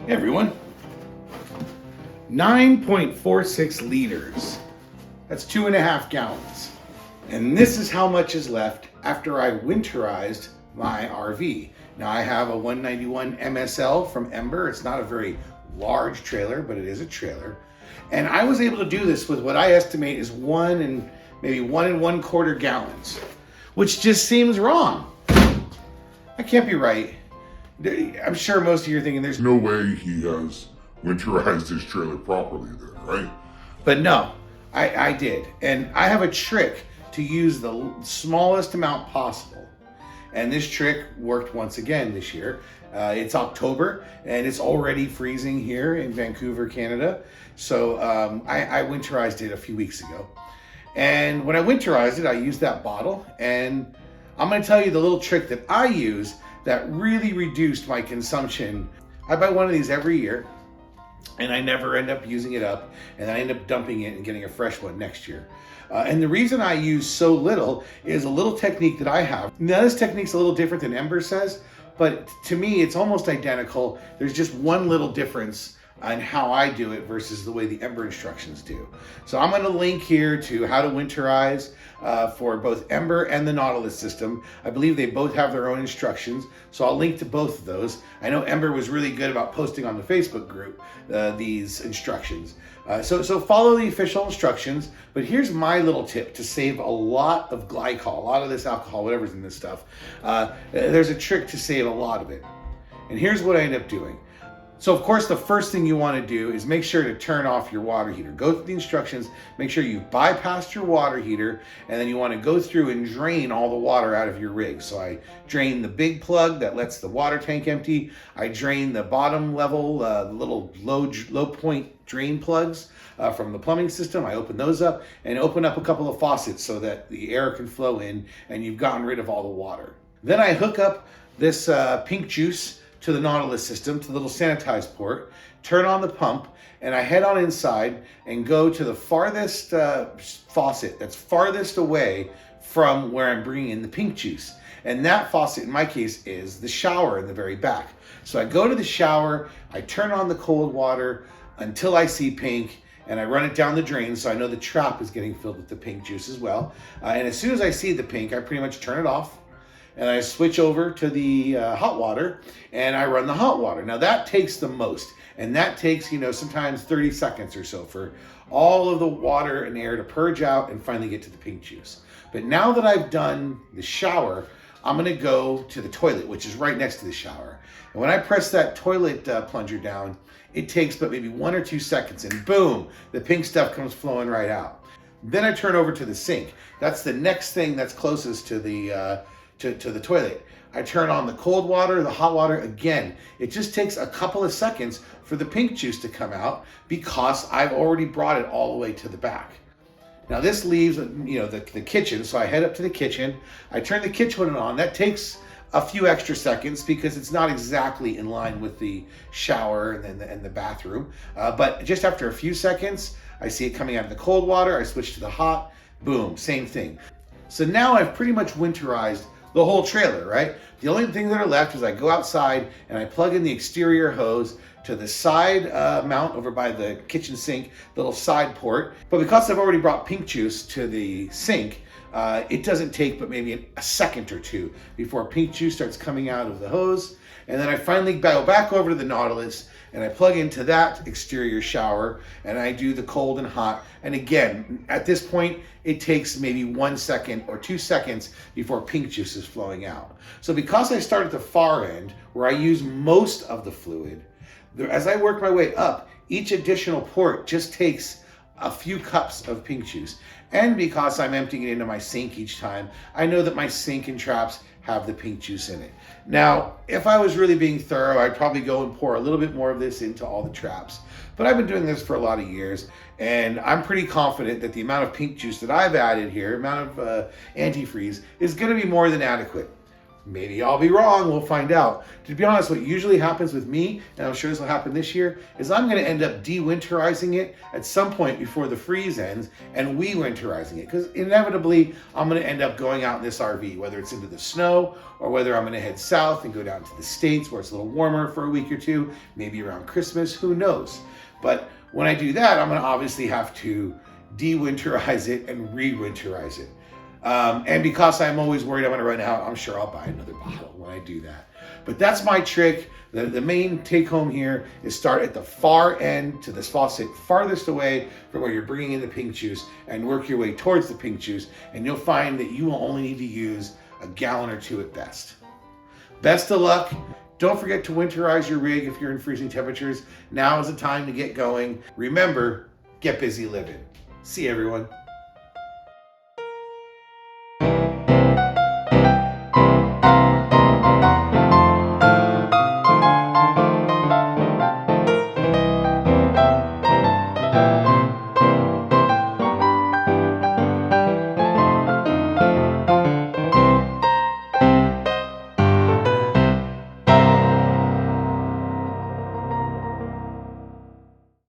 Hey everyone, 9.46 liters. That's 2.5 gallons. And this is how much is left after I winterized my RV. Now I have a 191 MSL from Ember. It's not a very large trailer, but it is a trailer. And I was able to do this with what I estimate is 1 and maybe 1 1/4 gallons, which just seems wrong. That can't be right. I'm sure most of you are thinking there's no way he has winterized his trailer properly there, right? But no, I did. And I have a trick to use the smallest amount possible. And this trick worked once again this year. It's October and it's already freezing here in Vancouver, Canada. So I winterized it a few weeks ago. And when I winterized it, I used that bottle. And I'm gonna tell you the little trick that I use that really reduced my consumption. I buy one of these every year and I never end up using it up, and I end up dumping it and getting a fresh one next year. And the reason I use so little is a little technique that I have. Now this technique's a little different than Ember says, but to me it's almost identical. There's just one little difference on how I do it versus the way the Ember instructions do. So I'm gonna link here to how to winterize for both Ember and the Nautilus system. I believe they both have their own instructions, so I'll link to both of those. I know Ember was really good about posting on the Facebook group these instructions. So follow the official instructions, but here's my little tip to save a lot of glycol, a lot of this alcohol, whatever's in this stuff. There's a trick to save a lot of it. And here's what I end up doing. So of course, the first thing you want to do is make sure to turn off your water heater. Go through the instructions, make sure you bypass your water heater, and then you want to go through and drain all the water out of your rig. So I drain the big plug that lets the water tank empty. I drain the bottom level, the little low point drain plugs from the plumbing system. I open those up and open up a couple of faucets so that the air can flow in and you've gotten rid of all the water. Then I hook up this pink juice to the Nautilus system, to the little sanitized port, turn on the pump, and I head on inside and go to the farthest faucet that's farthest away from where I'm bringing in the pink juice. And that faucet, in my case, is the shower in the very back. So I go to the shower, I turn on the cold water until I see pink, and I run it down the drain so I know the trap is getting filled with the pink juice as well. And as soon as I see the pink, I pretty much turn it off. And I switch over to the hot water and I run the hot water. Now that takes the most, and that takes, sometimes 30 seconds or so for all of the water and air to purge out and finally get to the pink juice. But now that I've done the shower, I'm gonna go to the toilet, which is right next to the shower. And when I press that toilet plunger down, it takes but maybe 1 or 2 seconds and boom, the pink stuff comes flowing right out. Then I turn over to the sink. That's the next thing that's closest to the to the toilet. I turn on the cold water, the hot water again. It just takes a couple of seconds for the pink juice to come out because I've already brought it all the way to the back. Now this leaves, the kitchen. So I head up to the kitchen. I turn the kitchen on. That takes a few extra seconds because it's not exactly in line with the shower and the bathroom. But just after a few seconds, I see it coming out of the cold water. I switch to the hot. Boom, same thing. So now I've pretty much winterized the whole trailer, right? The only thing that are left is I go outside and I plug in the exterior hose to the side mount over by the kitchen sink, the little side port. But because I've already brought pink juice to the sink, it doesn't take but maybe a second or two before pink juice starts coming out of the hose. And then I finally go back over to the Nautilus and I plug into that exterior shower and I do the cold and hot. And again, at this point, it takes maybe 1 second or 2 seconds before pink juice is flowing out. So because I start at the far end where I use most of the fluid, as I work my way up, each additional port just takes a few cups of pink juice. And because I'm emptying it into my sink each time, I know that my sink and traps have the pink juice in it. Now, if I was really being thorough, I'd probably go and pour a little bit more of this into all the traps. But I've been doing this for a lot of years, and I'm pretty confident that the amount of pink juice that I've added here, amount of antifreeze, is gonna be more than adequate. Maybe I'll be wrong, we'll find out. To be honest, what usually happens with me, and I'm sure this will happen this year, is I'm gonna end up de-winterizing it at some point before the freeze ends and we-winterizing it. Because inevitably, I'm gonna end up going out in this RV, whether it's into the snow or whether I'm gonna head south and go down to the States where it's a little warmer for a week or two, maybe around Christmas, who knows. But when I do that, I'm gonna obviously have to de-winterize it and re-winterize it. And because I'm always worried I'm going to run out, I'm sure I'll buy another bottle when I do that. But that's my trick. The main take home here is start at the far end to this faucet farthest away from where you're bringing in the pink juice and work your way towards the pink juice. And you'll find that you will only need to use a gallon or two at best. Best of luck. Don't forget to winterize your rig if you're in freezing temperatures. Now is the time to get going. Remember, get busy living. See you, everyone.